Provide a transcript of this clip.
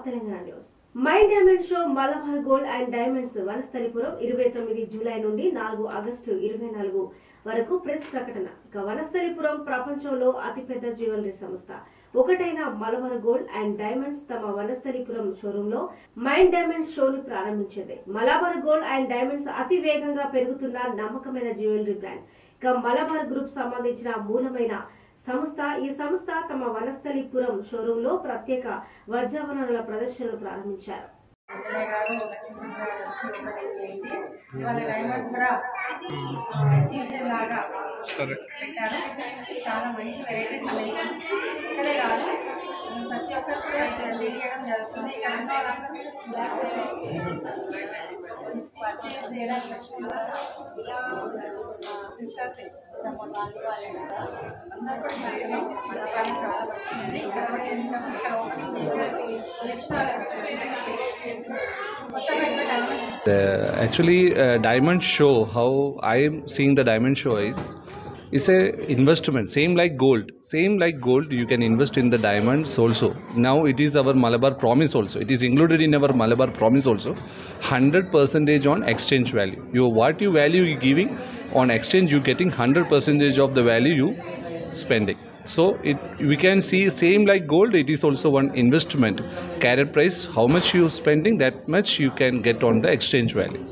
Telangana news. Mind diamond show Malabar gold and diamonds Vanasthalipuram 29 July నుండి 4 August 24 వరకు press ప్రకటన. వనస్థలిపురం ప్రపంచంలో అతిపెద్ద జ్యువెలరీ సంస్థ ఒకటైన మలబార్ గోల్డ్ అండ్ డైమండ్స్ తమ వనస్థలిపురం షోరూమ్ లో మైండ్ డైమండ్ షోని ప్రారంభించింది. మలబార్ గోల్డ్ అండ్ డైమండ్స్ అతి వేగంగా పెరుగుతున్న నమ్మకమైన జ్యువెలరీ బ్రాండ్. మలబార్ గ్రూప్ సంబంధించిన మూలమైన సంస్థ. ఈ సంస్థ తమ వనస్థలిపురం షోరూమ్ లో ప్రత్యేక వజ్రాభరణాల ప్రదర్శనను ప్రారంభించారు. చాలా మంచి వెరైటీస్ ఉన్నాయి. ఇక్కడే కాదు ప్రతి ఒక్కరు కూడా తెలియడం జరుగుతుంది. ఇక్కడ ఉన్న పర్చేస్ చేయడానికి సిస్టర్స్ అందరూ కూడా చాలా వచ్చింది. ఇక్కడ Actually, diamond show, how I am seeing the diamond show is a investment, same like gold, you can invest in the diamonds also. Now it is our Malabar promise also, it is included in our Malabar promise also. 100% on exchange value, what you value you giving on exchange, you getting 100% of the value you spending. So we can see same like gold, it is also one investment. Carat price, how much you spending, that much you can get on the exchange value.